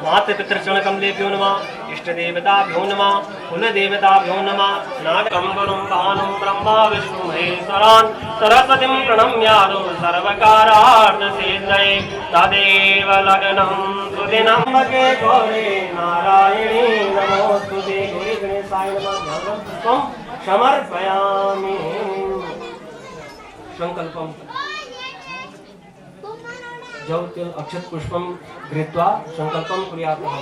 मातृपितृचरणकमलेभ्यो नमः इष्टदेवताभ्यो नमः कुलदेवताभ्यो नमः नागकम्बरं पानं ब्रह्मा विष्णु महेश्वरान् सरस्वतीं प्रणम्यादो सर्वकारार्थसिद्धये तदेव लग्नं सुदिनं भगे गौरे नारायणी नमोस्तुते गौरी गणेशाय नमः त्वं समर्पयामि संकल्पं जौत्यं अक्षत पुष्पं गृहीत्वा संकल्पं कुर्यामः।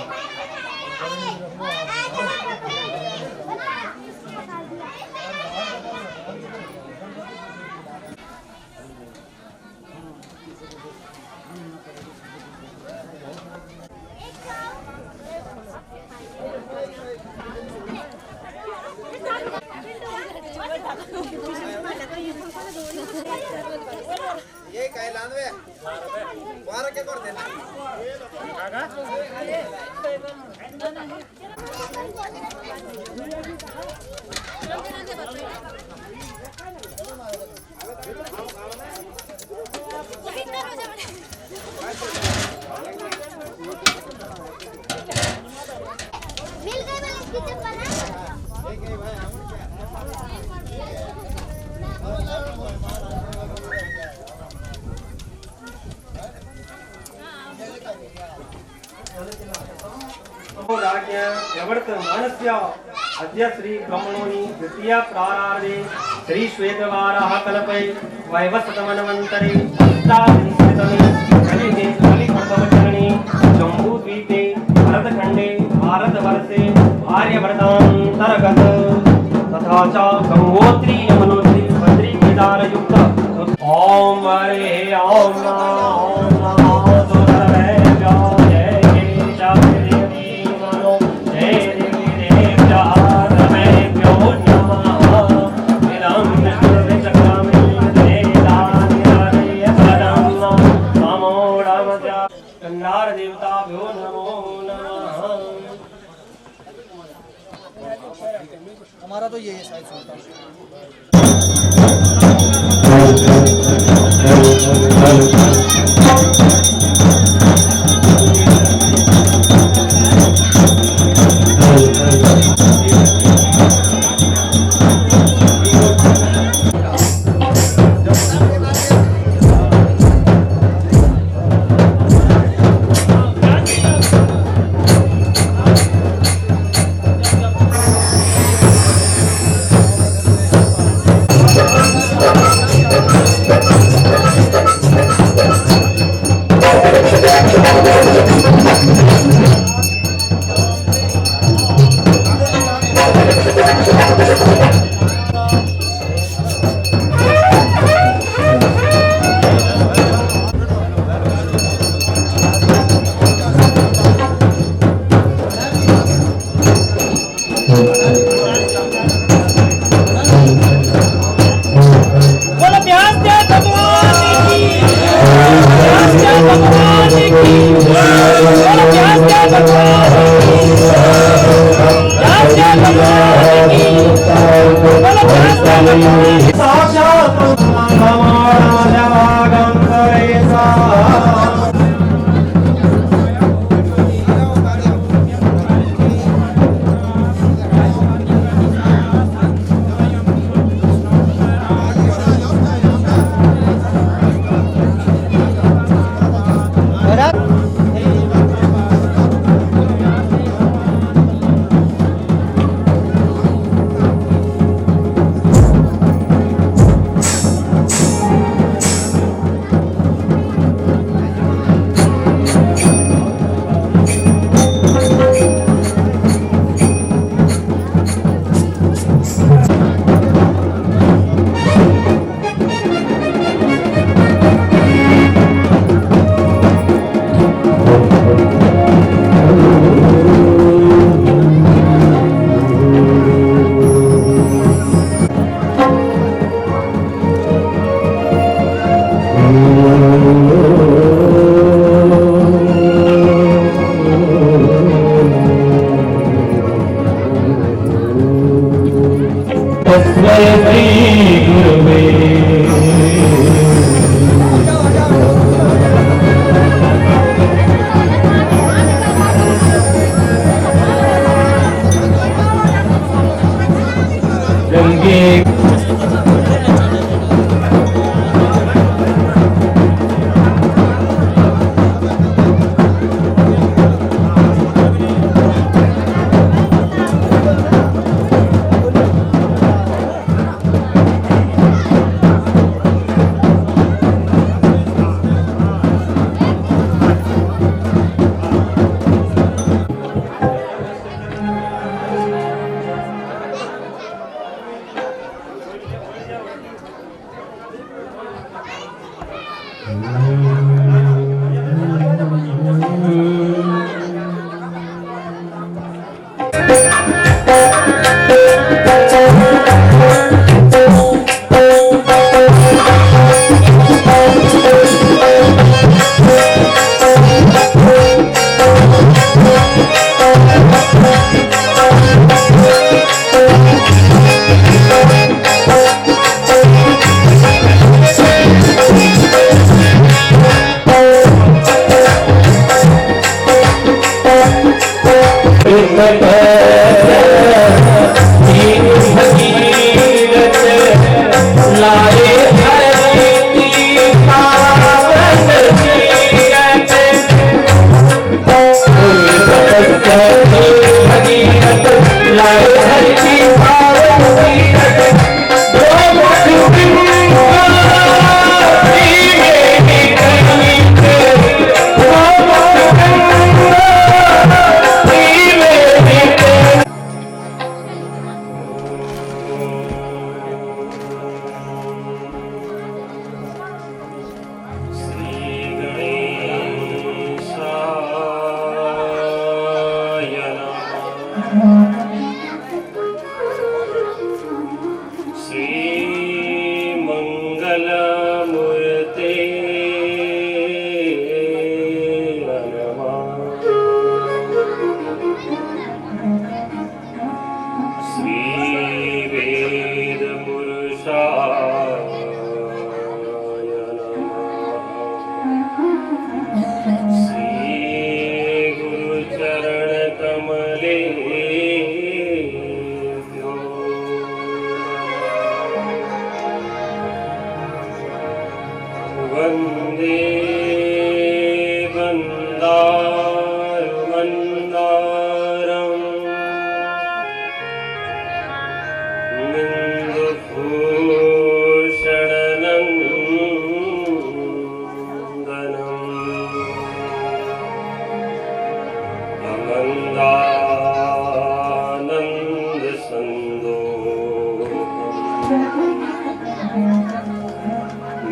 ये काय लांदवे वार के करते ना काका मिल गए वाले किचन बना एक है भाई हम अद्य श्री ब्रह्मणोनि द्वितीय प्रारार्धे श्री श्वेतवाराह कल्पे वैवस्वतमन्वन्तरे अष्टादशतमे कलियुगे कलिप्रथमचरणे जम्बूद्वीपे भरतखण्डे भारतवर्षे आर्यभरतान्तर्गत तथा च गङ्गोत्री यमुनोत्री बद्री केदारयुक्त ओम हरे ओम नमः हमारा तो ये है साइज होता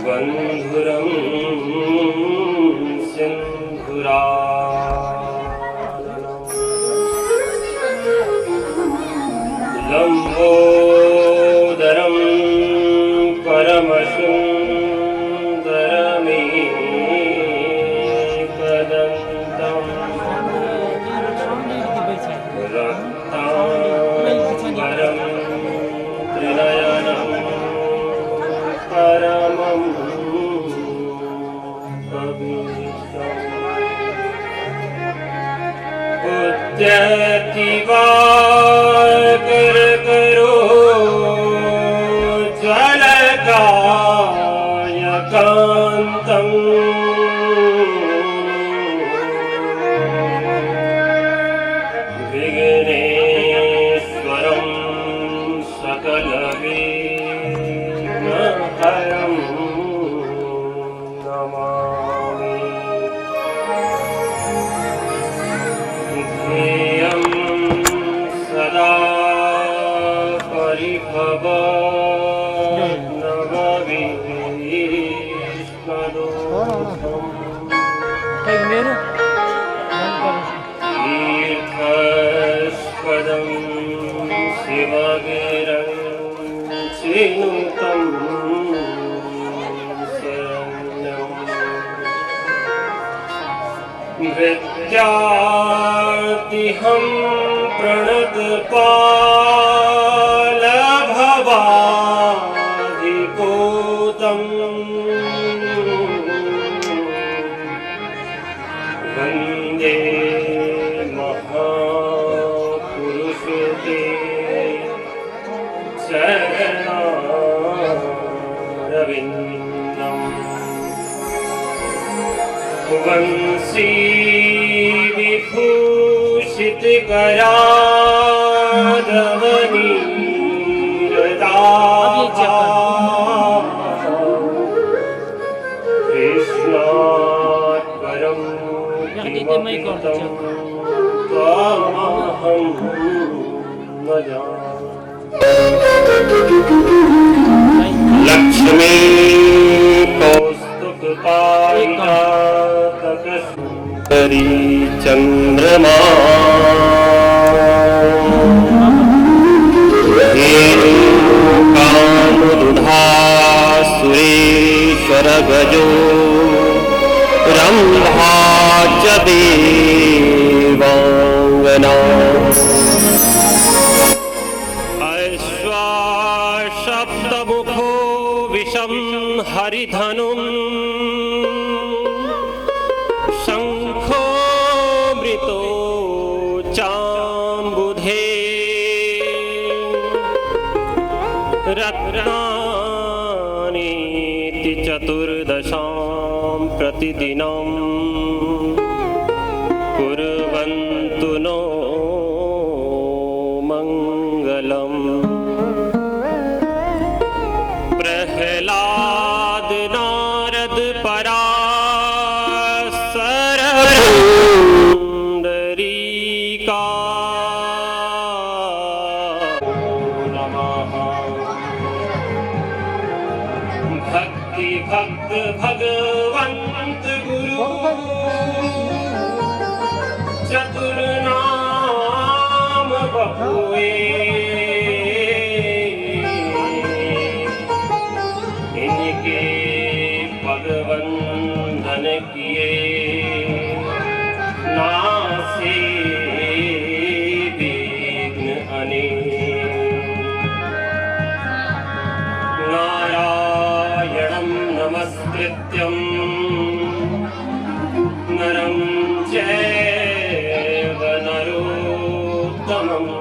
बंधुरं सिंधुराननम् लंबोदरं परमसुन्दरमेकदन्तं रक्ताम्बरं त्रिनयनं परमं उद्यतिवाकर करो ज्वलकायकान्तं विघ्नेश्वरं सकलविघ्नहरं नमामि। ध्येयं सदा परिभवनवविष्णदोषम् तीर्थस्पदं शिवगिरं चिनुतं भृत्यातिहं प्रणतपालभवाधिकोतम् वन्दे महापुरुषते चरणारविन्दम् वंशी विभूषितकराधवनीरदाभा कृष्णात् परं किमपि तं त्वामहं न जाने। लक्ष्मी कौस्तुभ पालिता तकसुन्दरी चन्द्रमा कामदुधा सुरेश्वर गजो रंभा च देवांगना शब्दमुखो विषं हरिधनुं शंखो मृतो चाम्बुधे रत्नानीति चतुर्दशां प्रतिदिनं कुर्वन्तु नो मङ्गलम् प्रहलाद नारद पराशर पुंडरीका नमः भक्ति भक्त भगवंत गुरु चतुर्नाम बहुए भगवंदन किए नासे विघ्न अनेक नारायणं नमस्कृत्यं नरं चैव नरोत्तमम्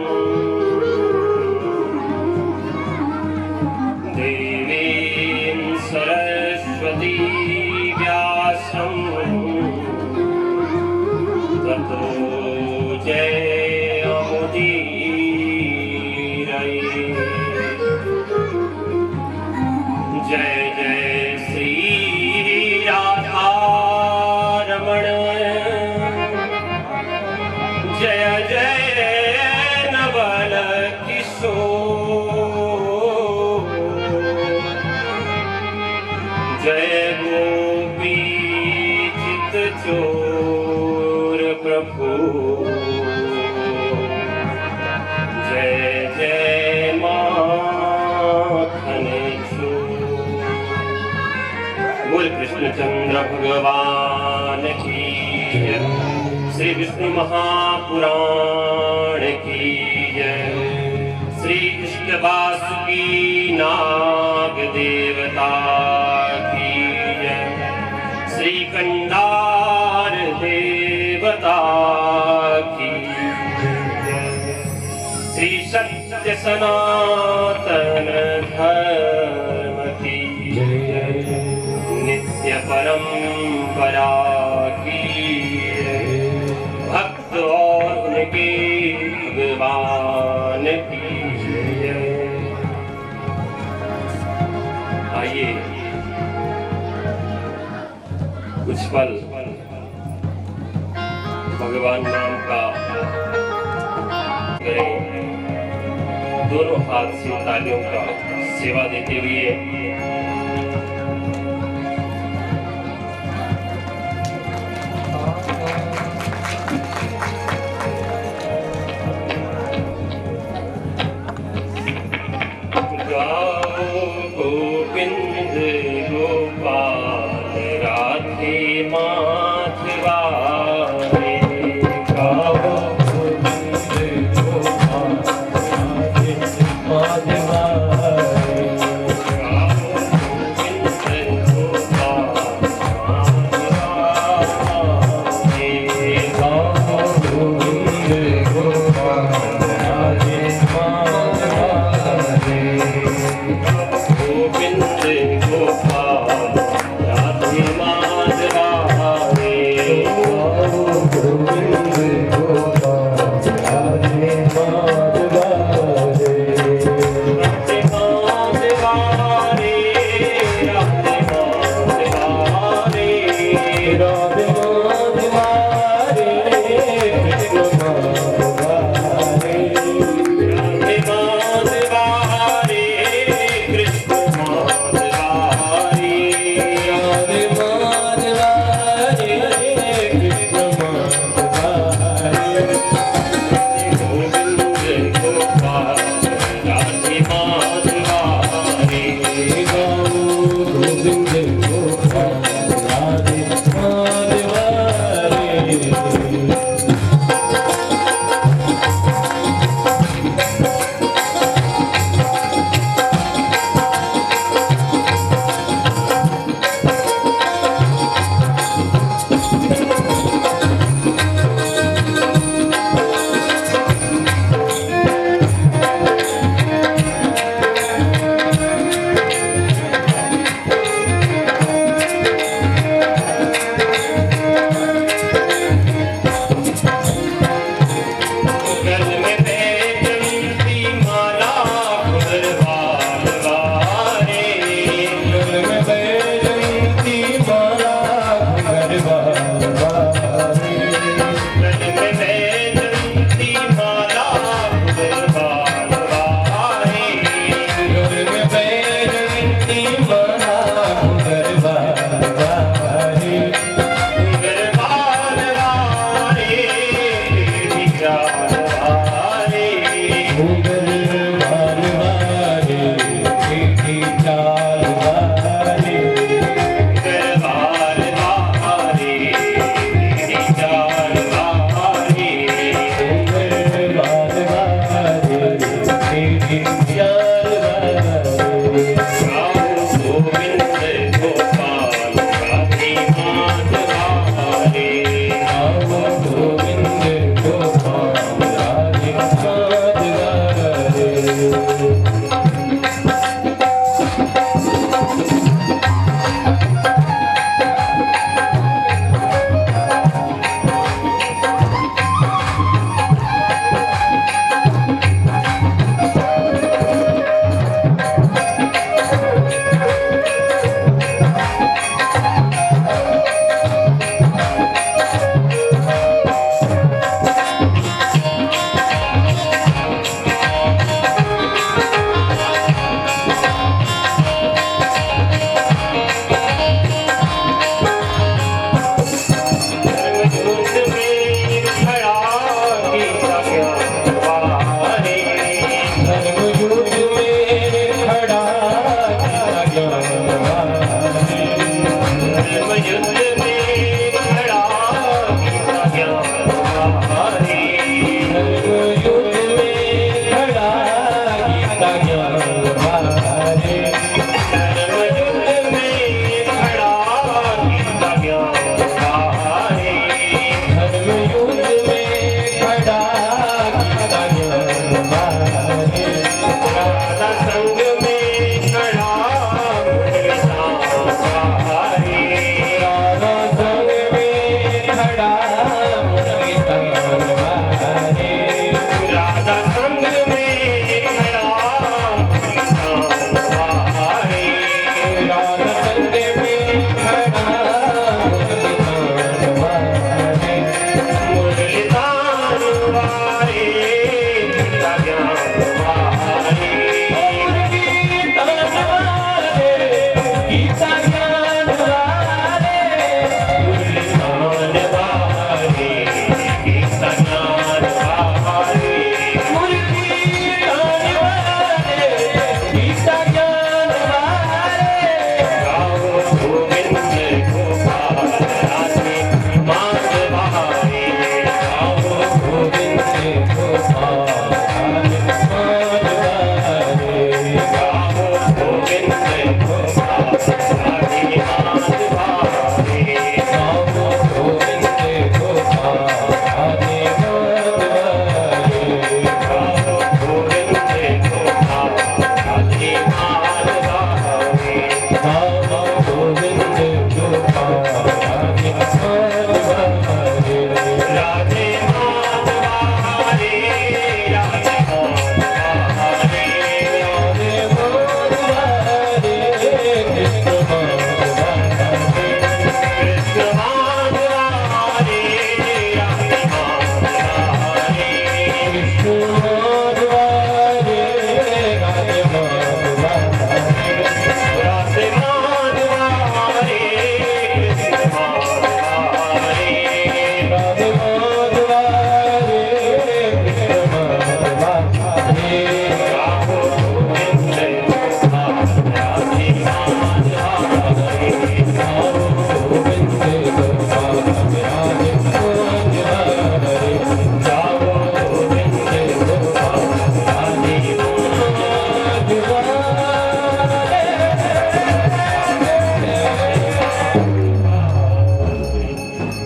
देवीं सरस्वती व्यासं ततो जयमुदीरये। जय जय श्री राधारमण जय जय नवल किशोर जय गोपी चित चोर प्रभु जय जय माखन चोर। बोल कृष्णचंद्र भगवान की जय। श्री विष्णु महापुराण की जय। श्री इष्ट वासुकी नाग देवता की जय। श्री कंडार देवता की जय। श्री सत्य सनातन धर्म की जय। नित्य परंपरा की जय। भक्त और उनके भगवान की जय। आइए कुछ पल भगवान नाम का करें। दोनों हाथ से तालियों का सेवा देते हुए गोविंद गोपाल राधे माधवा रे। गाओ गोविंद गोपाल राधे माधवा रे। गाओ गोविंद गोपाल माधवा रे। गाओ गोविंद गोपाल राधे माधवा रे। गोविंद गोपाल राधे माधवा रे। गोविंद गोपाल राधे माधवा रे। राधे माधवा रे। राधे माधवा रे। राधे माधवा रे। कृष्ण माधवा रे। राधे माधवा रे। कृष्ण माधवा रे। राधे माधवा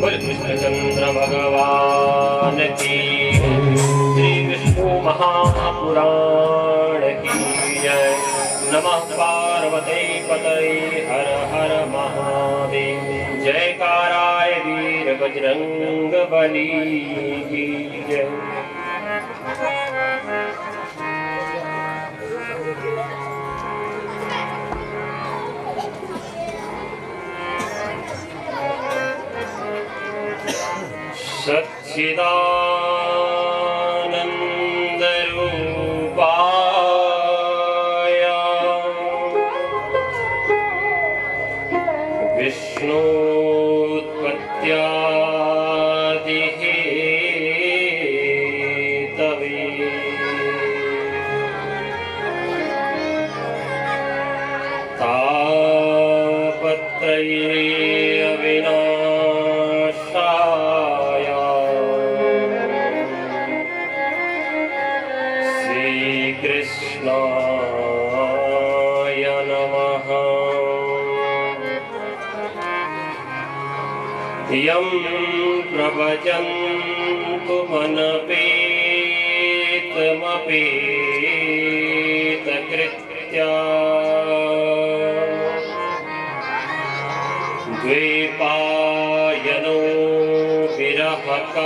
बोल कृष्णचंद्र भगवान की, श्री विष्णु महापुराण की जय। नमः पार्वती पतये हर हर महादेव। जयकाराय वीर बजरंग बली की जय। सच्चिदानंद रूपाय विष्णुत्पत्त्यादि हेतवे तापत्रये अविनाशाय कृष्णाय नमः। यं प्रवचन्तु मनपेतमपेतकृत्या द्वैपायनो विरहकातरा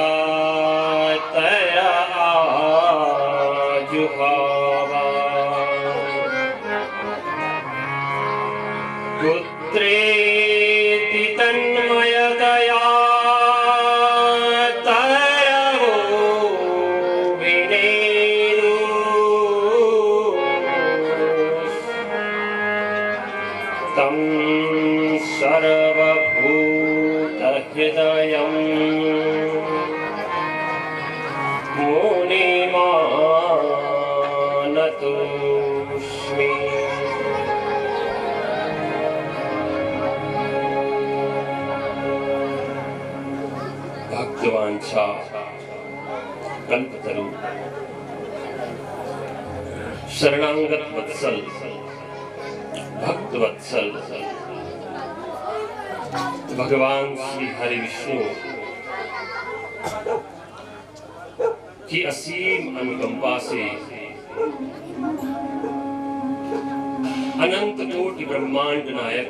जुहावा पुत्रेति तन्मयतया तरवो विनेदु तं सर्वभूतहृदयं मुनिमानतोऽस्मि। भक्तवांछा कल्पतरु शरणांगत वत्सल भक्त वत्सल भगवान श्री हरि विष्णु की असीम अनुकंपा से अनंत कोटि ब्रह्मांड नायक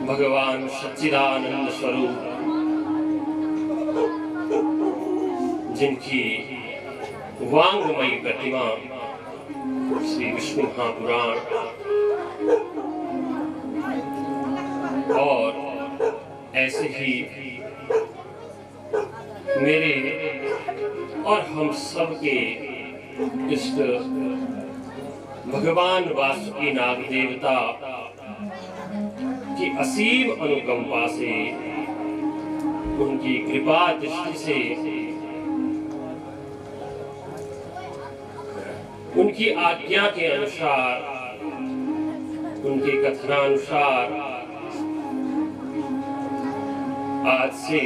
भगवान सच्चिदानंद स्वरूप, जिनकी वांगमयी प्रतिमा श्री विष्णु महापुराण और ऐसे ही मेरे और हम सब के इष्ट भगवान वासुकी नाग देवता की असीम अनुकंपा से, उनकी कृपा दृष्टि से, उनकी आज्ञा के अनुसार, उनके कथनानुसार आज से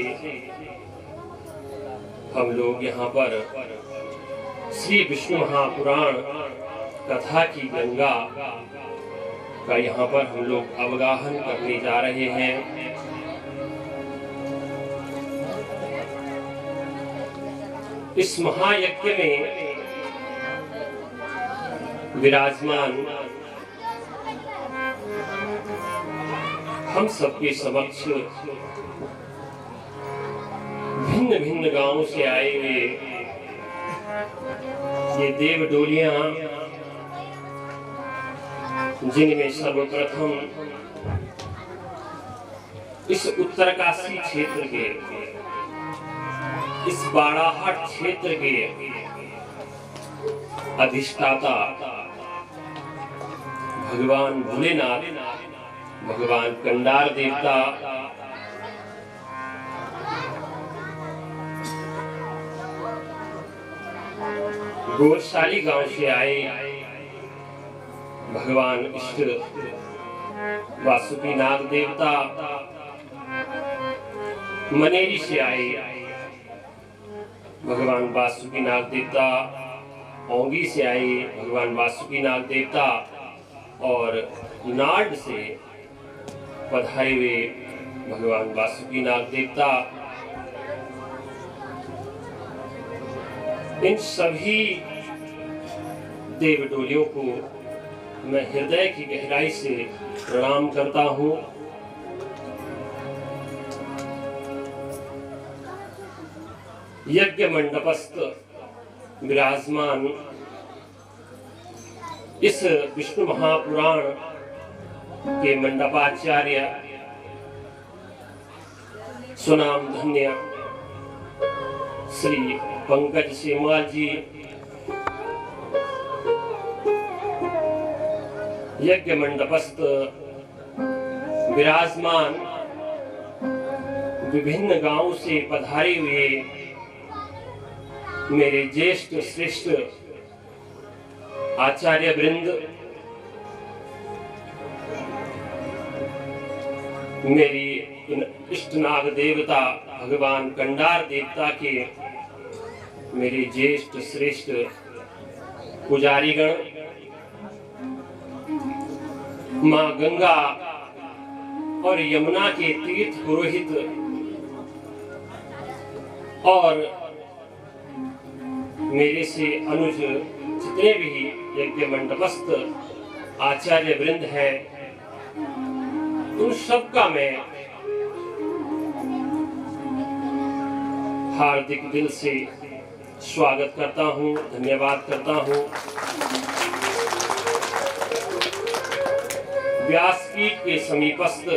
हम लोग यहाँ पर श्री विष्णु महापुराण कथा की गंगा का यहाँ पर हम लोग अवगाहन करने जा रहे हैं। इस महायज्ञ में विराजमान हम सबके समक्ष भिन्न भिन्न गांवों से आए हुए ये देव डोलियां, जिनमें सर्वप्रथम इस उत्तरकाशी क्षेत्र के, इस बाड़ाहाट क्षेत्र के अधिष्ठाता भगवान भोलेनाथ, भगवान कंडार देवता, गोरशाली गांव से आए भगवान इष्ट वासुकी नाग देवता, मनेरी से आए भगवान वासुकी नाग देवता, ओंगी से आए भगवान वासुकी नाग देवता और नाड से पधारे हुए भगवान वासुकीनाग देवता, इन सभी देवडोलियों को मैं हृदय की गहराई से प्रणाम करता हूँ। यज्ञ मंडपस्थ विराजमान इस विष्णु महापुराण के मंडपाचार्य सुनाम धन्य श्री पंकज सेमवाल जी, यज्ञ मंडपस्थ विराजमान विभिन्न गांवों से पधारे हुए मेरे ज्येष्ठ श्रेष्ठ आचार्य वृंद, मेरी इष्ट नाग देवता भगवान कंडार देवता के मेरे ज्येष्ठ श्रेष्ठ पुजारीगण, मां गंगा और यमुना के तीर्थ पुरोहित और मेरे से अनुज जितने भी यज्ञ मंडपस्थ आचार्य वृंद है, उन सबका मैं हार्दिक दिल से स्वागत करता हूं, धन्यवाद करता हूं। व्यासपीठ के समीपस्थ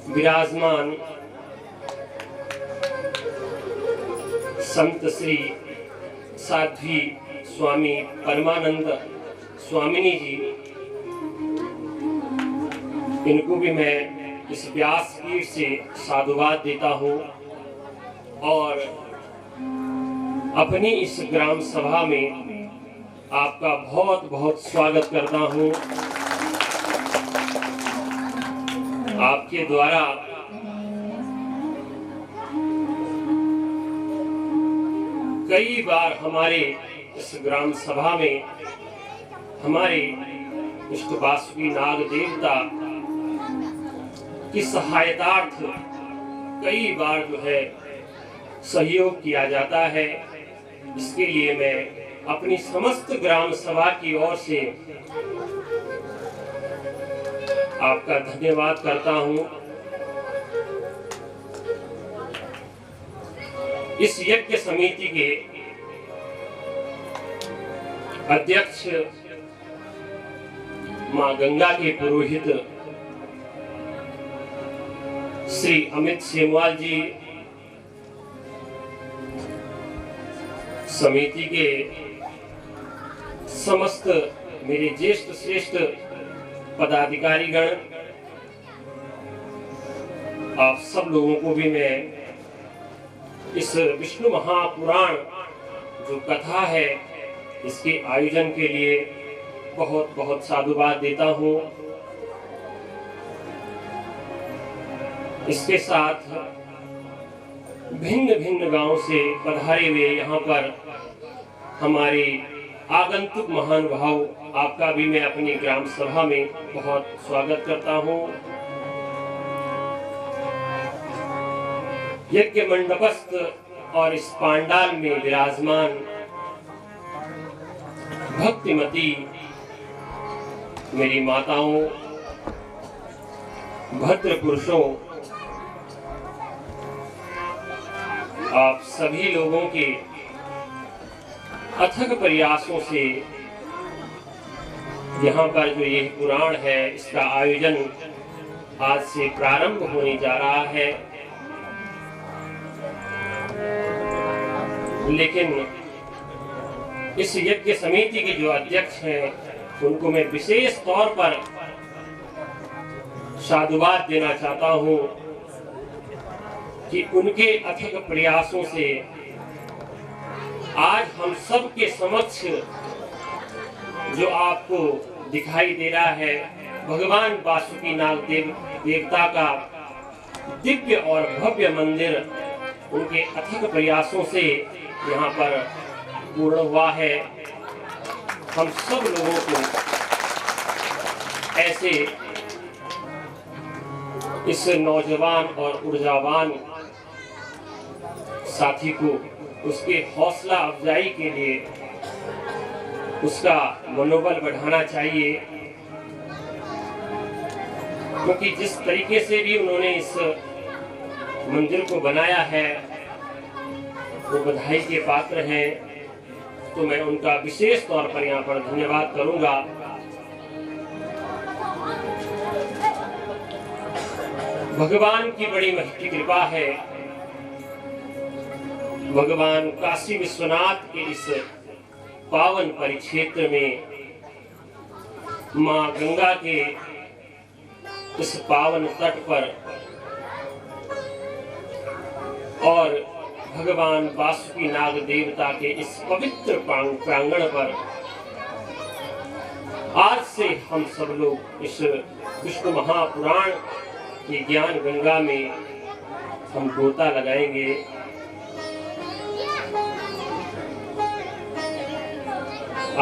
विराजमान संत श्री साध्वी स्वामी परमानंद स्वामिनी जी, इनको भी मैं इस व्यासपीठ से साधुवाद देता हूँ और अपनी इस ग्राम सभा में आपका बहुत बहुत स्वागत करता हूँ। आपके द्वारा कई बार हमारे इस ग्राम सभा में हमारे इष्ट वासुकीनाग देवता की सहायतार्थ कई बार जो है सहयोग किया जाता है। इसके लिए मैं अपनी समस्त ग्राम सभा की ओर से आपका धन्यवाद करता हूं। इस यज्ञ समिति के अध्यक्ष मां गंगा के पुरोहित श्री अमित सेमवाल जी, समिति के समस्त मेरे ज्येष्ठ श्रेष्ठ पदाधिकारीगण, आप सब लोगों को भी मैं इस विष्णु महापुराण जो कथा है इसके आयोजन के लिए बहुत बहुत साधुवाद देता हूँ। इसके साथ भिन्न भिन्न गांव से पधारे हुए यहाँ पर हमारे आगंतुक महानुभाव, आपका भी मैं अपनी ग्राम सभा में बहुत स्वागत करता हूँ। यज्ञ मंडपस्थ और इस पांडाल में विराजमान भक्तिमती मेरी माताओं, भद्र पुरुषों, आप सभी लोगों के अथक प्रयासों से यहाँ पर जो ये पुराण है इसका आयोजन आज से प्रारंभ होने जा रहा है। लेकिन इस यज्ञ समिति के जो अध्यक्ष हैं उनको मैं विशेष तौर पर साधुवाद देना चाहता हूं कि उनके अथक प्रयासों से आज हम सब के समक्ष जो आपको दिखाई दे रहा है भगवान वासुकीनाग देवता का दिव्य और भव्य मंदिर उनके अथक प्रयासों से यहाँ पर पूर्ण हुआ है। हम सब लोगों को ऐसे इस नौजवान और ऊर्जावान साथी को उसके हौसला अफजाई के लिए उसका मनोबल बढ़ाना चाहिए, क्योंकि जिस तरीके से भी उन्होंने इस मंदिर को बनाया है वो बधाई के पात्र हैं। तो मैं उनका विशेष तौर पर यहाँ पर धन्यवाद करूंगा। भगवान की बड़ी महती कृपा है। भगवान काशी विश्वनाथ के इस पावन परिक्षेत्र में मां गंगा के इस पावन तट पर और भगवान वासुकी नाग देवता के इस पवित्र प्रांगण पर आज से हम सब लोग इस विष्णु महापुराण की ज्ञान गंगा में हम गोता लगाएंगे।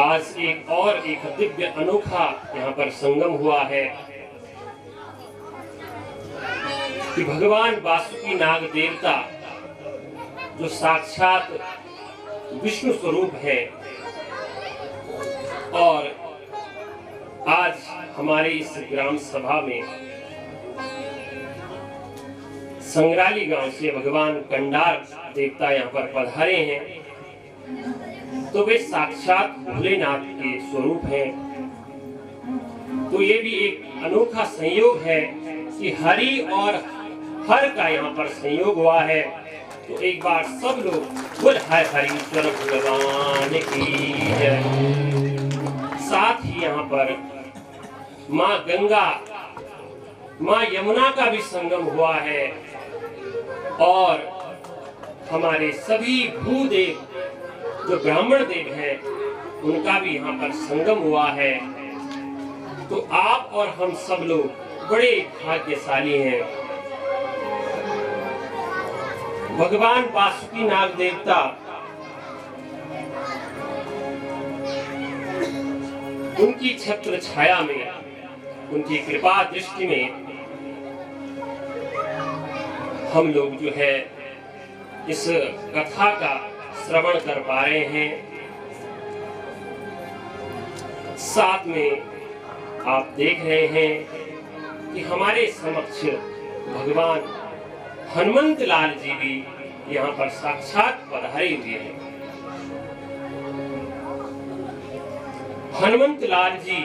आज एक दिव्य अनोखा यहाँ पर संगम हुआ है कि भगवान वासुकी नाग देवता जो साक्षात विष्णु स्वरूप है और आज हमारे इस ग्राम सभा में संग्राली गांव से भगवान कंडार देवता यहाँ पर पधारे हैं, तो वे साक्षात भोलेनाथ के स्वरूप हैं। तो ये भी एक अनोखा संयोग है कि हरि और हर का यहाँ पर संयोग हुआ है। तो एक बार सब लोग बोल हर हरीश्वर भगवान की जय। साथ ही यहाँ पर माँ गंगा माँ यमुना का भी संगम हुआ है और हमारे सभी भूदेव जो ब्राह्मण देव हैं उनका भी यहाँ पर संगम हुआ है। तो आप और हम सब लोग बड़े भाग्यशाली हैं। भगवान वासुकी नाग देवता उनकी छत्र छाया में, उनकी कृपा दृष्टि में हम लोग जो है इस कथा का श्रवण कर पा रहे हैं। साथ में आप देख रहे हैं कि हमारे समक्ष भगवान हनुमंत लाल जी भी यहाँ पर साक्षात पधारे हुए हैं। हनुमंत लाल जी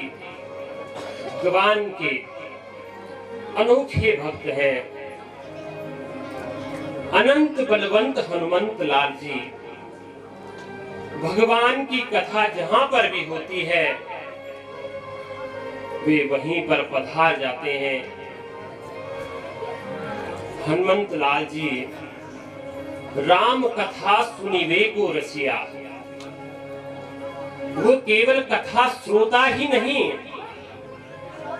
भगवान के अनोखे भक्त हैं। अनंत बलवंत हनुमंत लाल जी भगवान की कथा जहां पर भी होती है वे वहीं पर पधार जाते हैं। हनुमंत लाल जी राम कथा सुनिवे को रसिया, वो केवल कथा श्रोता ही नहीं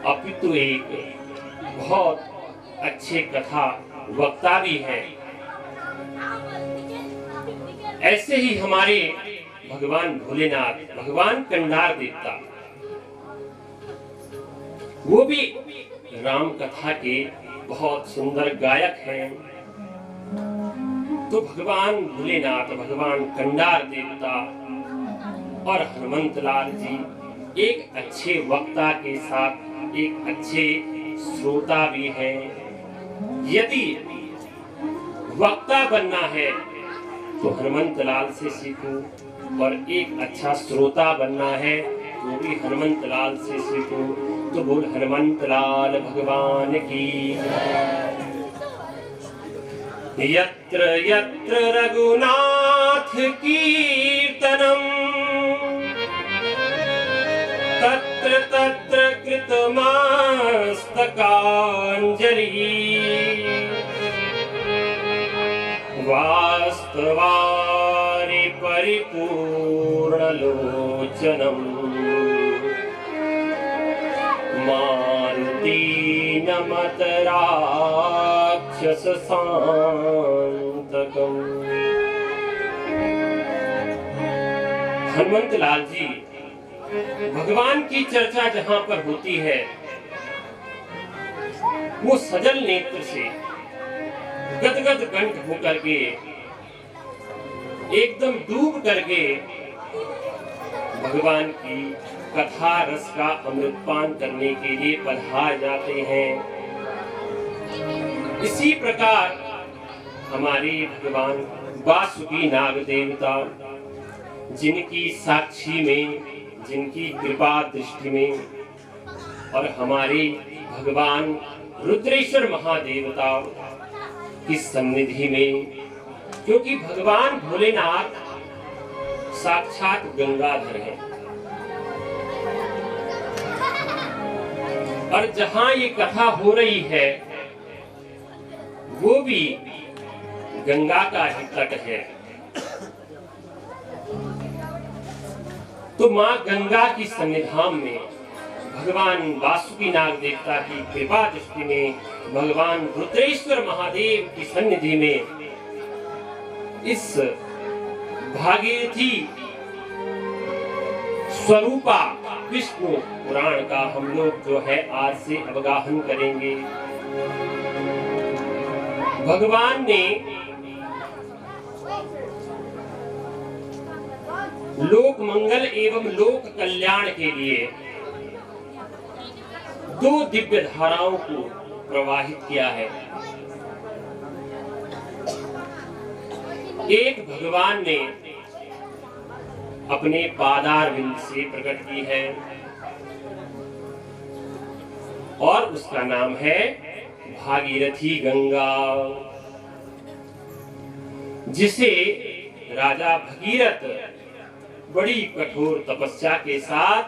अपितु एक बहुत अच्छे कथा वक्ता भी है। ऐसे ही हमारे भगवान भोलेनाथ, भगवान कंडार देवता, वो भी राम कथा के बहुत सुंदर गायक हैं। तो भगवान भोलेनाथ, भगवान कंडार देवता और हनुमंत लाल जी एक अच्छे वक्ता के साथ एक अच्छे श्रोता भी हैं। यदि वक्ता बनना है तो हनुमंत लाल से सीखो और एक अच्छा श्रोता बनना है तो भी हनुमंत लाल से सीखो। तो बोल हनुमंत लाल भगवान की। यत्र यत्र रघुनाथ कीर्तनम तत्र तत्र कृतमस्तकांजलि। वास्तवारि परिपूर्णलोचनम् मारुति नमत राक्षस शांतकम्। हनुमंत लाल जी भगवान की चर्चा जहां पर होती है वो सजल नेत्र से गदगद कंठ होकर के एकदम डूब करके भगवान की कथा रस का अमृतपान करने के लिए पधार जाते हैं। इसी प्रकार हमारे भगवान वासुकी नाग देवता, जिनकी साक्षी में, जिनकी कृपा दृष्टि में, और हमारे भगवान रुद्रेश्वर महादेवता की सन्निधि में, क्योंकि भगवान भोलेनाथ साक्षात गंगाधर हैं, और जहां ये कथा हो रही है वो भी गंगा का ही तट है। तो मां गंगा की सन्निधान में, भगवान वासुकी नाग देवता की कृपा दृष्टि में, भगवान रुद्रेश्वर महादेव की सन्निधि में, इस भागीरथी स्वरूपा विष्णु पुराण का हम लोग जो है आज से अवगाहन करेंगे। भगवान ने लोक मंगल एवं लोक कल्याण के लिए दो दिव्य धाराओं को प्रवाहित किया है। एक भगवान ने अपने पादारविंद से प्रकट की है और उसका नाम है भागीरथी गंगा, जिसे राजा भगीरथ बड़ी कठोर तपस्या के साथ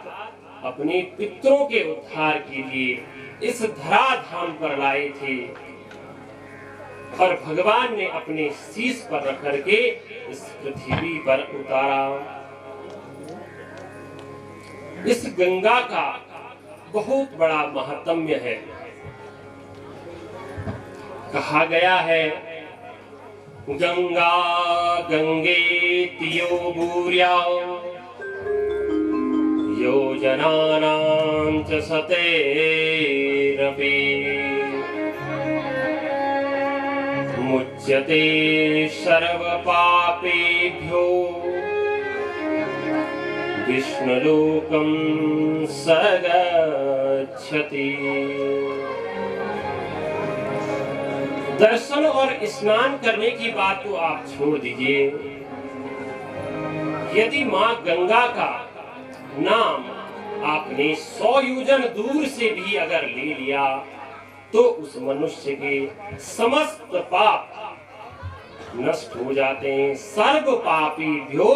अपने पितरों के उद्धार के लिए इस धराधाम पर लाए थे, और भगवान ने अपने शीश पर रख करके इस पृथ्वी पर उतारा। इस गंगा का बहुत बड़ा महात्म्य है। कहा गया है, गंगा गंगेति यो भूर्यां योजनानां च सतेरपि मुच्यते सर्वपापेभ्यो विष्णुलोकं स गच्छति। दर्शन और स्नान करने की बात तो आप छोड़ दीजिए, यदि मां गंगा का नाम आपने 100 योजन दूर से भी अगर ले लिया तो उस मनुष्य के समस्त पाप नष्ट हो जाते हैं। सर्व पापीभ्यो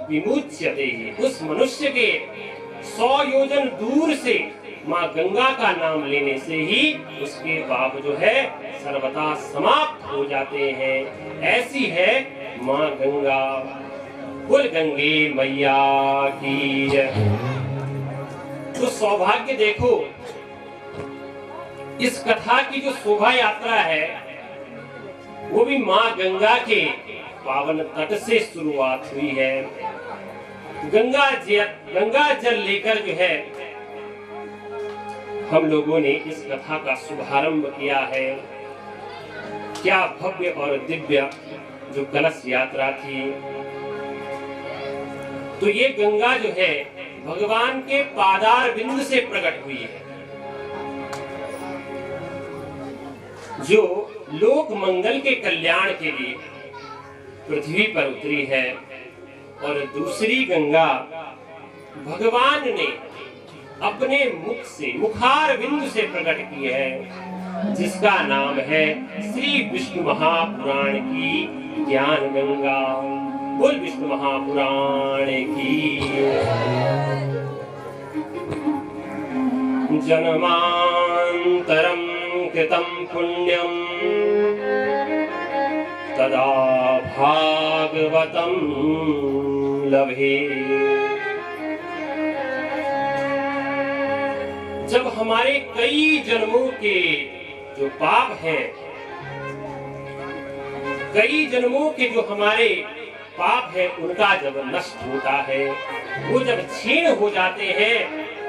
विमुच्यते। उस मनुष्य के 100 योजन दूर से मां गंगा का नाम लेने से ही उसके पाप जो है सर्वथा समाप्त हो जाते हैं। ऐसी है मां गंगा। बोल गंगे मैया की जय। तो सौभाग्य देखो, इस कथा की जो शोभा यात्रा है वो भी मां गंगा के पावन तट से शुरुआत हुई है। गंगा जल लेकर जो है हम लोगों ने इस कथा का शुभारंभ किया है। क्या भव्य और दिव्य जो कलश यात्रा थी। तो ये गंगा जो है भगवान के पादारविंद से प्रकट हुई है, जो लोक मंगल के कल्याण के लिए पृथ्वी पर उतरी है। और दूसरी गंगा भगवान ने अपने मुख से, मुखारविंद से प्रकट की है, जिसका नाम है श्री विष्णु महापुराण की ज्ञान गंगा। बोल विष्णु महापुराण की। जन्मांतरं कृतं पुण्यं तदा भागवतं लभे। जब हमारे कई जन्मों के जो पाप हैं, कई जन्मों के जो हमारे पाप है उनका जब नष्ट होता है, वो जब क्षीण हो जाते हैं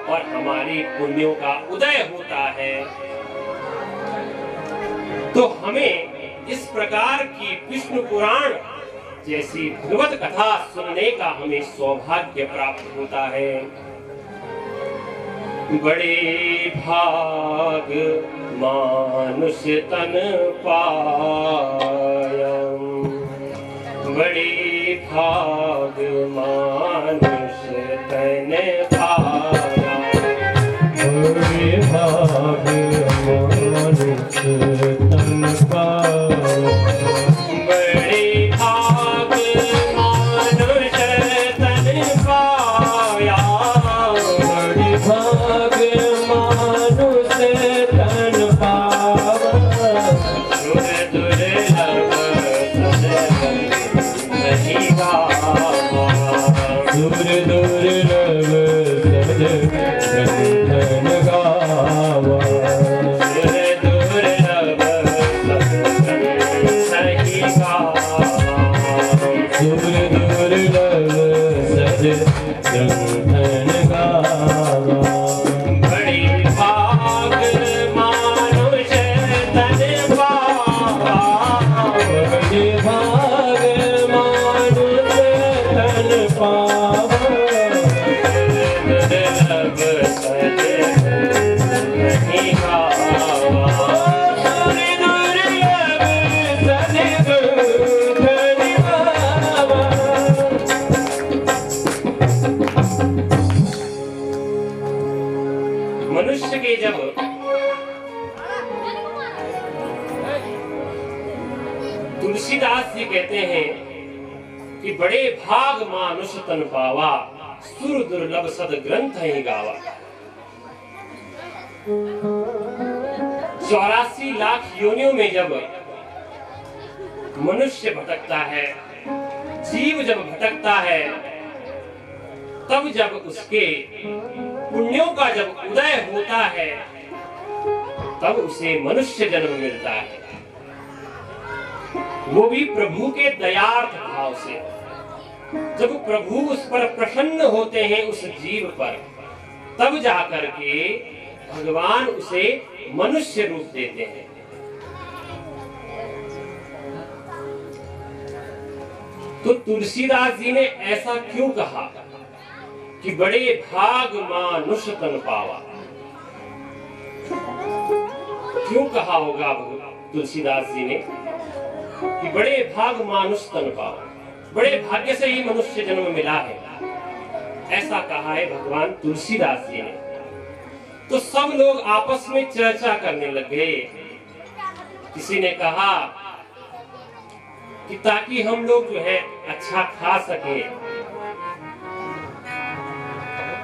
और हमारे पुण्यों का उदय होता है, तो हमें इस प्रकार की विष्णु पुराण जैसी भगवत कथा सुनने का हमें सौभाग्य प्राप्त होता है। बड़े भाग मानुष तन पाया, बड़े भाग मानुष तन पाया, बड़े भाग मानुष तन पाया, बड़े भाग मानुष तन पाया, बड़े भाग मानुष तन पाया, दुर्लभ नहीं गावा, दुर्लभ सज धन गावा, दुर्लभ नहीं गावा, दुर्लभ सज धन गावा, बड़ी भाग मानुष तन पावा, बड़े भाग मानुष तन पावा, दुर्लभ सज नहीं गावा, मनुष्य के जब तुलसीदास जी कहते हैं कि बड़े भाग मानुष तन पावा, सुर दुर्लभ सद ग्रंथ ही गावा। 84 लाख योनियों में जब मनुष्य भटकता है, जीव जब भटकता है, तब जब उसके पुण्यों का जब उदय होता है, तब उसे मनुष्य जन्म मिलता है, वो भी प्रभु के दयार्थ भाव से। जब प्रभु उस पर प्रसन्न होते हैं, उस जीव पर, तब जाकर के भगवान उसे मनुष्य रूप देते हैं। तो तुलसीदास जी ने ऐसा क्यों कहा कि बड़े भाग मानुष तन पावा? क्यों कहा होगा तुलसीदास जी ने कि बड़े भाग मानुष तन पावा, बड़े भाग्य से ही मनुष्य जन्म मिला है, ऐसा कहा है भगवान तुलसीदास जी ने। तो सब लोग आपस में चर्चा करने लग गए। किसी ने कहा कि ताकि हम लोग जो है अच्छा खा सके,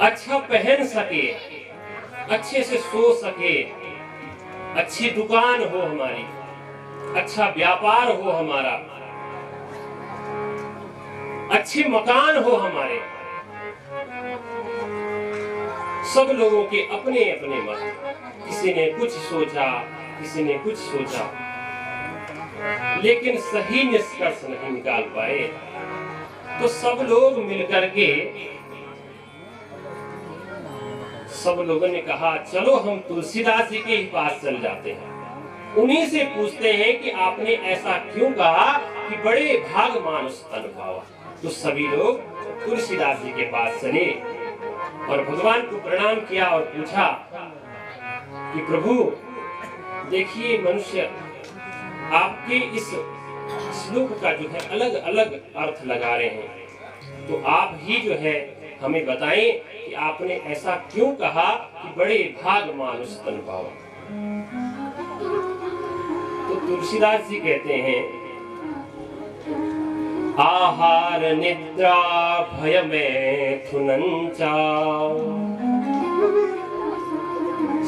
अच्छा पहन सके, अच्छे से सो सके, अच्छी दुकान हो हमारी, अच्छा व्यापार हो हमारा, अच्छे मकान हो हमारे। सब लोगों के अपने अपने मत, किसी ने कुछ सोचा, किसी ने कुछ सोचा, लेकिन सही निष्कर्ष नहीं निकाल पाए। तो सब लोग मिलकर के सब लोगों ने कहा चलो हम तुलसीदास जी के ही पास चल जाते हैं, उन्हीं से पूछते हैं कि आपने ऐसा क्यों कहा कि बड़े भाग मानुष तन पावा। तो सभी लोग तुलसीदास जी के पास चले और भगवान को प्रणाम किया और पूछा कि प्रभु देखिए, मनुष्य आपके इस श्लोक का जो है अलग अलग अर्थ लगा रहे हैं, तो आप ही जो है हमें बताएं कि आपने ऐसा क्यों कहा कि बड़े भाग मानुष तन पावा। तो तुलसीदास जी कहते हैं, आहार निद्रा भय मैथुनंचा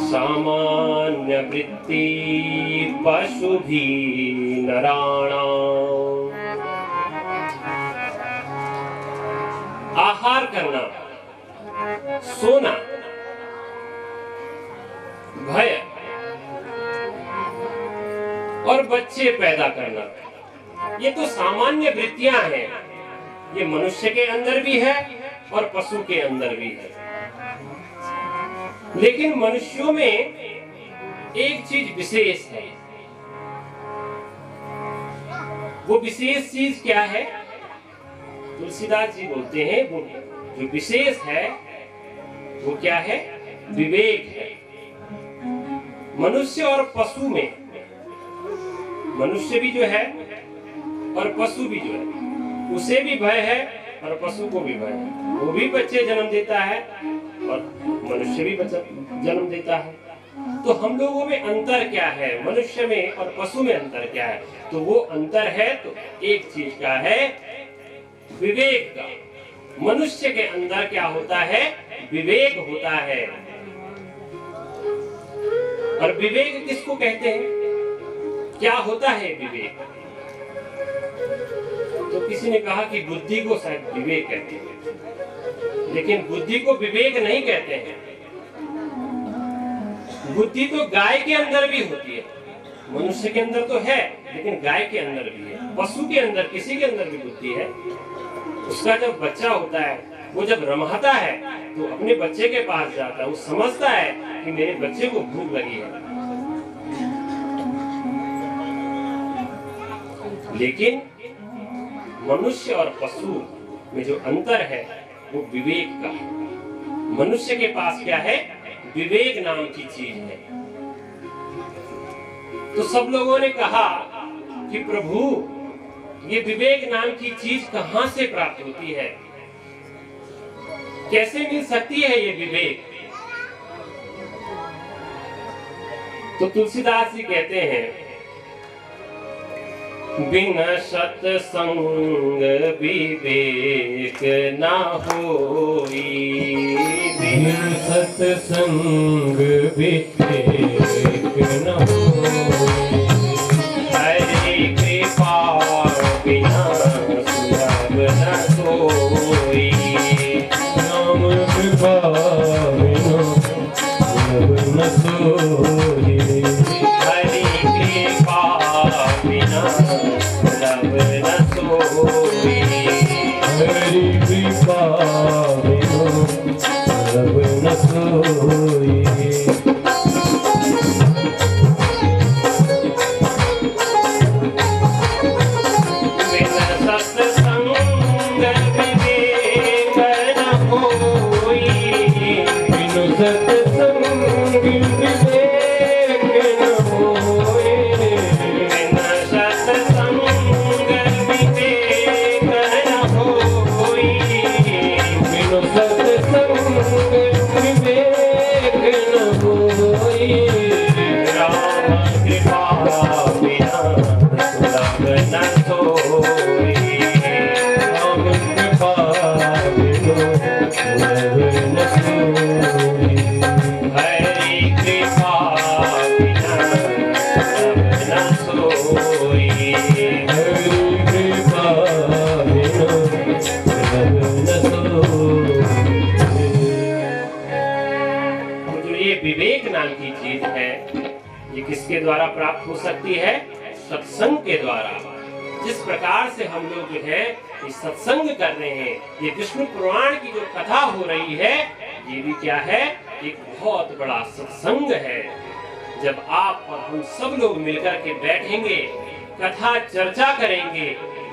सामान्य वृत्ति पशु भी नराणा। आहार करना, सोना, भय और बच्चे पैदा करना, ये तो सामान्य वृत्तियां हैं। ये मनुष्य के अंदर भी है और पशु के अंदर भी है। लेकिन मनुष्यों में एक चीज विशेष है वो विशेष चीज क्या है? तुलसीदास जी बोलते हैं वो जो विशेष है वो क्या है? विवेक है। मनुष्य और पशु में, मनुष्य भी जो है और पशु भी जो है, उसे भी भय है और पशु को भी भय है। वो भी बच्चे जन्म देता है और मनुष्य भी बच्चा जन्म देता है। तो हम लोगों में अंतर क्या है? मनुष्य में और पशु में अंतर क्या है? तो वो अंतर है तो एक चीज का है, विवेक का। मनुष्य के अंदर क्या होता है? विवेक होता है। और विवेक किसको कहते हैं? क्या होता है विवेक? तो किसी ने कहा कि बुद्धि को शायद विवेक कहते हैं, लेकिन बुद्धि को विवेक नहीं कहते हैं। बुद्धि तो गाय के अंदर भी होती है, मनुष्य के अंदर तो है, लेकिन गाय के अंदर भी है, पशु के अंदर, किसी के अंदर भी बुद्धि है। उसका जब बच्चा होता है, वो जब रमाता है तो अपने बच्चे के पास जाता है, वो समझता है कि मेरे बच्चे को भूख लगी है। लेकिन मनुष्य और पशु में जो अंतर है वो विवेक का है। मनुष्य के पास क्या है? विवेक नाम की चीज है। तो सब लोगों ने कहा कि प्रभु ये विवेक नाम की चीज कहां से प्राप्त होती है? कैसे मिल सकती है ये विवेक? तो तुलसीदास जी कहते हैं, बिन सत्संग विवेक ना होई, बिन सत्संग विवेक न होई, हरि कृपा बिना सुलभ न सोई, राम कृपा बिनु सुलभ न सोई, हरि कृपा बिना सुलभ न सोई, हरि कृपा बिनु सुलभ न सोई। बिन सत्संग विवेक न होई, बिनु सत्संग विवेक न होई, बिन सत्संग विवेक न होई, बिनु सत्संग विवेक न होई, राम कृपा बिना सुलभ न सोई, राम कृपा बिनु सुलभ न सोई, हरि कृपा बिना सुलभ न सोई। हरि कृपा बिनु सुलभ न सोई। तो जो ये विवेक नाम की चीज है, ये किसके द्वारा प्राप्त हो सकती है? सत्संग के द्वारा। जिस प्रकार से हम लोग जो है ये सत्संग कर रहे हैं, ये विष्णु पुराण की जो कथा हो रही है, ये भी क्या है? एक बहुत बड़ा सत्संग है। जब आप और हम सब लोग मिलकर के बैठेंगे, कथा चर्चा करेंगे,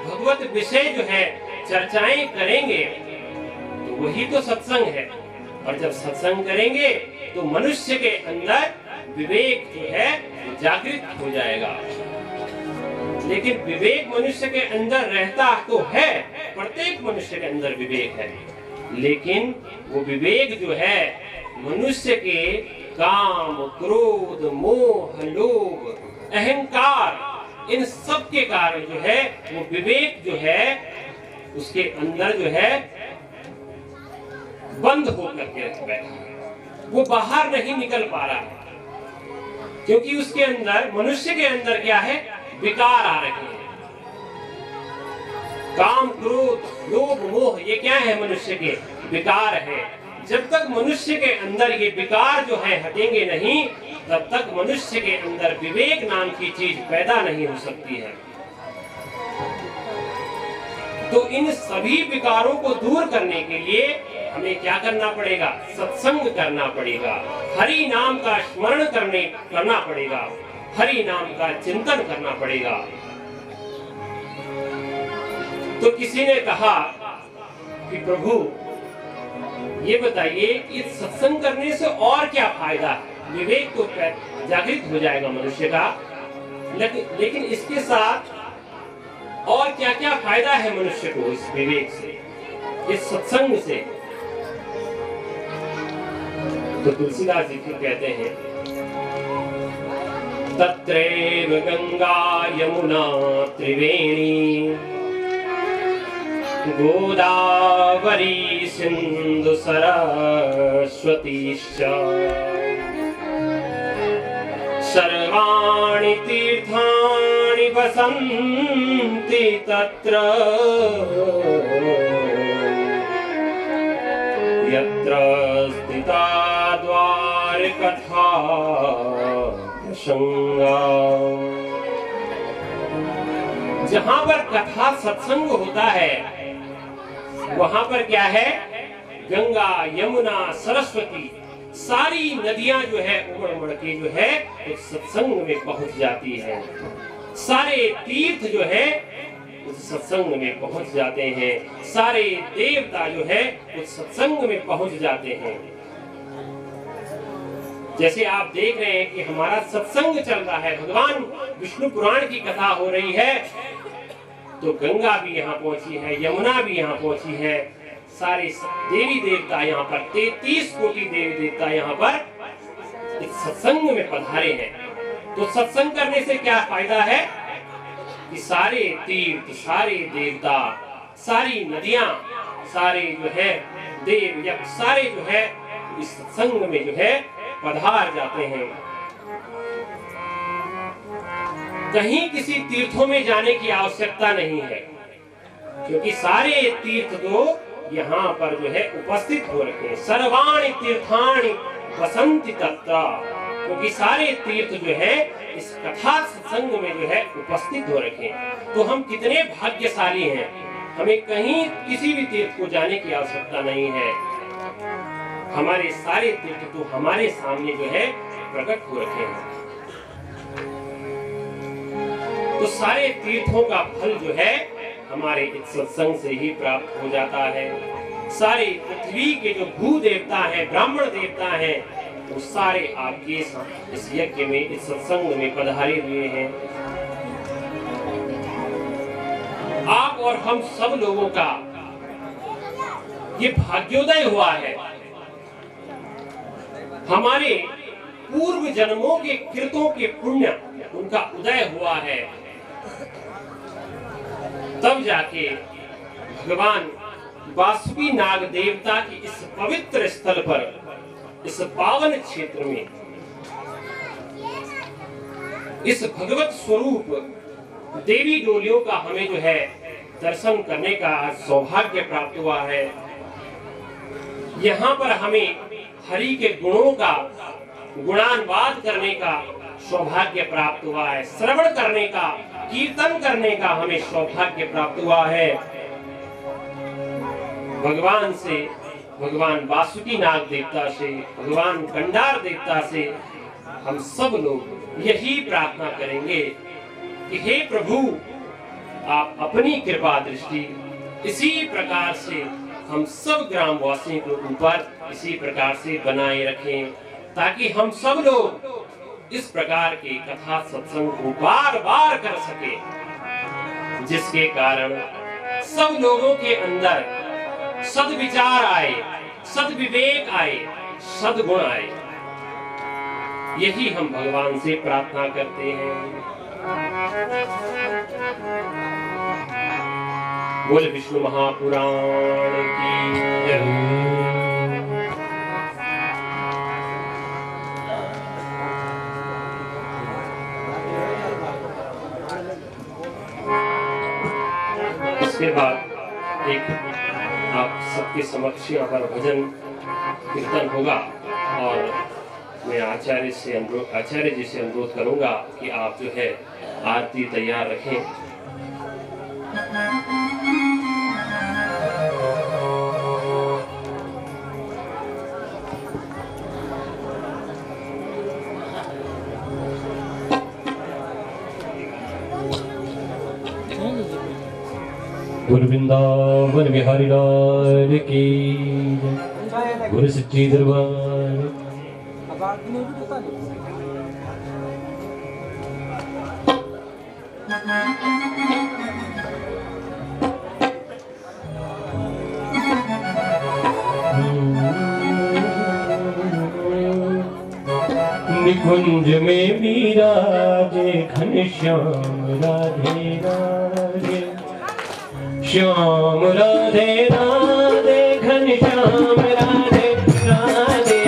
भगवत विषय जो है चर्चाएं करेंगे, तो वही तो सत्संग है। और जब सत्संग करेंगे तो मनुष्य के अंदर विवेक जो है वो जागृत हो जाएगा। लेकिन विवेक मनुष्य के अंदर रहता तो है, प्रत्येक मनुष्य के अंदर विवेक है, लेकिन वो विवेक जो है मनुष्य के काम, क्रोध, मोह, लोभ, अहंकार, इन सब के कारण जो है वो विवेक जो है उसके अंदर जो है बंद होकर के बैठा है, वो बाहर नहीं निकल पा रहा है। क्योंकि उसके अंदर, मनुष्य के अंदर क्या है? विकार आ रहे हैं। काम, क्रोध, लोभ, मोह, ये क्या है? मनुष्य के विकार है। जब तक मनुष्य के अंदर ये विकार जो है हटेंगे नहीं, तब तक मनुष्य के अंदर विवेक नाम की चीज पैदा नहीं हो सकती है। तो इन सभी विकारों को दूर करने के लिए हमें क्या करना पड़ेगा? सत्संग करना पड़ेगा, हरि नाम का स्मरण करना पड़ेगा, हरि नाम का चिंतन करना पड़ेगा। तो किसी ने कहा कि प्रभु ये बताइए कि सत्संग करने से और क्या फायदा है? विवेक तो जागृत हो जाएगा मनुष्य का, लेकिन इसके साथ और क्या क्या फायदा है मनुष्य को इस विवेक से, इस सत्संग से? तो तुलसीदास जी फिर कहते हैं, तत्रैव गंगा यमुना त्रिवेणी गोदावरी सिंधु सरस्वतीश्च सर्वाणि तीर्थानि वसन्ति तत्र यत्र स्थिता द्वारकथा प्रसंगा। जहां पर कथा सत्संग होता है वहां पर क्या है? गंगा यमुना सरस्वती सारी नदियां जो है उमड़ उमड़ के जो है उस सत्संग में पहुंच जाती है। सारे तीर्थ जो है उस सत्संग में पहुंच जाते हैं। सारे देवता जो है उस सत्संग में पहुंच जाते हैं। जैसे आप देख रहे हैं कि हमारा सत्संग चल रहा है, भगवान विष्णु पुराण की कथा हो रही है, तो गंगा भी यहाँ पहुंची है, यमुना भी यहाँ पहुंची है, सारे देवी देवता यहाँ पर 33 कोटि देवी देवता यहाँ पर इस सत्संग में पधारे हैं। तो सत्संग करने से क्या फायदा है कि सारे तीर्थ, सारे देवता, सारी नदियां, सारे जो है देव यक्ष सारे जो है इस सत्संग में जो है पधार जाते हैं। कहीं किसी तीर्थों में जाने की आवश्यकता नहीं है, क्योंकि सारे तीर्थ तो यहाँ पर जो है उपस्थित हो रखे हैं। सर्वाणि तीर्थानि वसन्ति तत्र, क्योंकि सारे तीर्थ जो है इस कथा सत्संग में जो है उपस्थित हो रखे हैं। तो हम कितने भाग्यशाली हैं, हमें कहीं किसी भी तीर्थ को जाने की आवश्यकता नहीं है। हमारे सारे तीर्थ तो हमारे सामने जो है प्रकट हो रखे हैं। तो सारे तीर्थों का फल जो है हमारे इस सत्संग से ही प्राप्त हो जाता है। सारे पृथ्वी के जो भू देवता हैं, ब्राह्मण देवता हैं, वो सारे आपके इस यज्ञ में, इस सत्संग में पधारे हुए हैं। आप और हम सब लोगों का ये भाग्योदय हुआ है। हमारे पूर्व जन्मों के कृतों के पुण्य उनका उदय हुआ है, तब जाके भगवान वासुकी नाग देवता की इस पवित्र स्थल पर, इस पावन क्षेत्र में, इस भगवत स्वरूप देवी डोलियों का हमें जो है दर्शन करने का सौभाग्य प्राप्त हुआ है। यहाँ पर हमें हरि के गुणों का गुणानुवाद करने का सौभाग्य प्राप्त हुआ है, श्रवण करने का, कीर्तन करने का हमें सौभाग्य प्राप्त हुआ है। भगवान से, भगवान वासुकी नाग देवता से, भगवान कंडार देवता से हम सब लोग यही प्रार्थना करेंगे कि हे प्रभु, आप अपनी कृपा दृष्टि इसी प्रकार से हम सब ग्रामवासियों के ऊपर इसी प्रकार से बनाए रखें, ताकि हम सब लोग इस प्रकार के कथा सत्संग को बार बार कर सके, जिसके कारण सब लोगों के अंदर सद्विचार आए, सद्विवेक आए, सद्गुण आए। यही हम भगवान से प्रार्थना करते हैं। बोल विष्णु महापुराण की जय। इसके बाद एक आप सबके समक्ष यहाँ पर भजन कीर्तन होगा, और मैं आचार्य जी से अनुरोध करूंगा कि आप जो है आरती तैयार रखें। गुरु वृंदावन बिहारी लाल की जय। गुरु सच्ची दरबार। निकुंज में विराजे घनश्याम राधे राधे, श्याम राधे राधे, घनश्याम राधे राधे,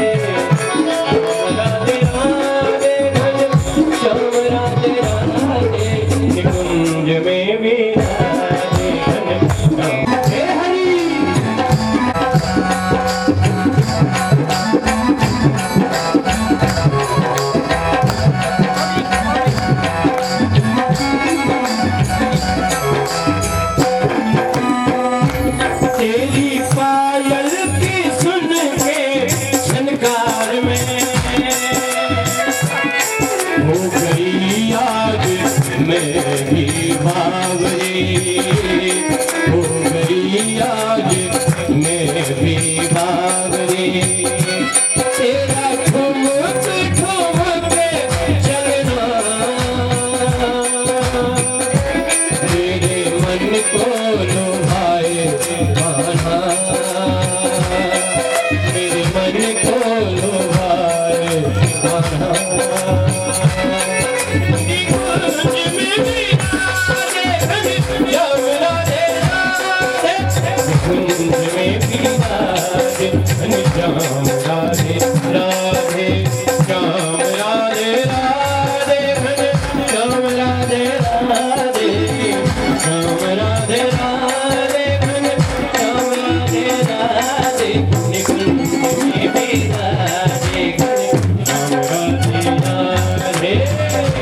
राधे राधे, घनश्याम राधे राधे। निकुंज में विराजे घनश्याम। हे हरि मेरी बावरी हो गई आज मेरी बावरी। तेरा ठुमक ठुमक चलना मेरे मन को लुभाए माना, मेरे मन को लुभाए माना। श्याम राधे राधे, श्याम राधे राधे, श्याम राधे राधे, श्याम राधे राधे, श्याम राधे राधे। निकुंज में विराजे श्याम राधे राधे।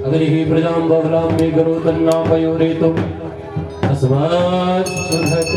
अगर ही प्रजां बहुलां मे करो तन्ना पयोरेतो अस्मात् सुधत।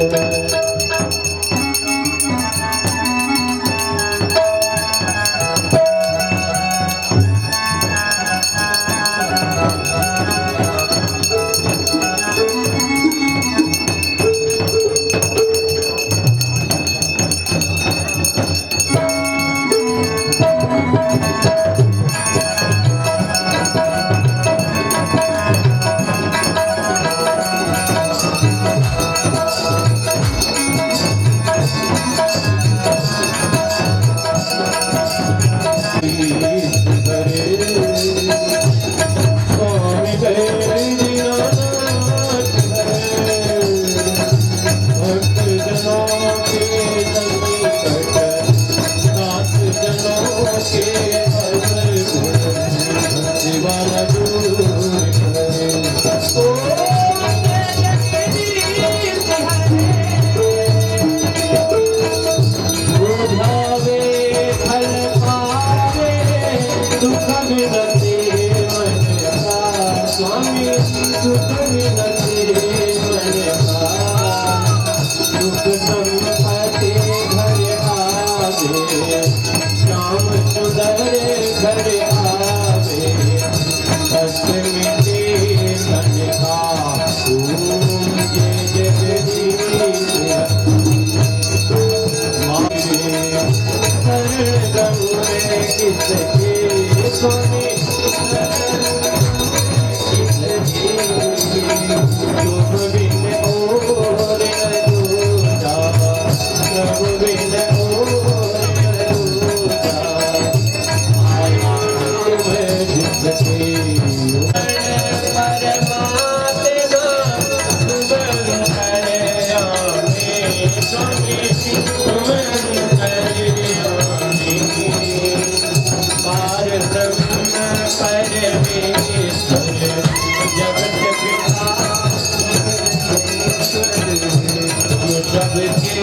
सबके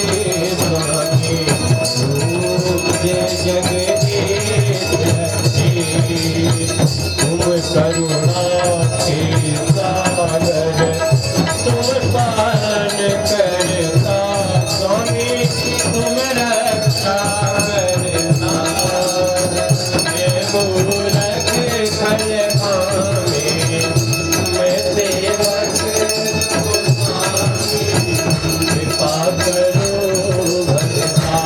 स्वामी ओम जय जगदीश हरि तुम करुणा के सागर तुम पालन करता स्वामी तुम रक्षा करना ये मूलक खल भावे मैं सेवक स्वामी कृपा करो भरता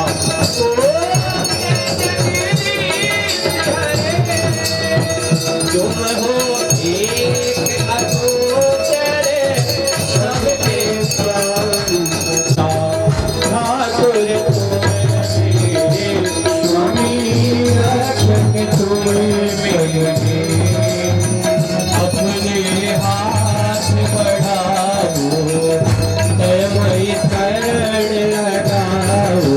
तुम हो एक अगोचर सबके स्वामी ठाकुर स्वामी रक्षक तुम मेरे अपने हाथ बढ़ाओ दयामयी शरण लगाओ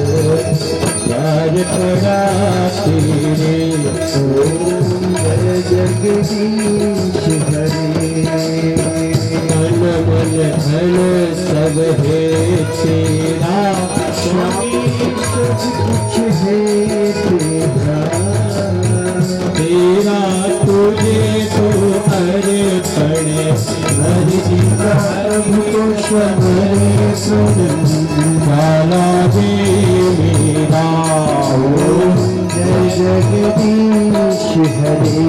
यार पड़ा तेरे ओम जय जगदीश हरे मन मन धन सब है तेरा स्वामी सब कुछ है तेरा तेरा तुझे तो अर्पण हर जीवन को समरे सुन काला दे मेरा ओम जय जगदीश हरे।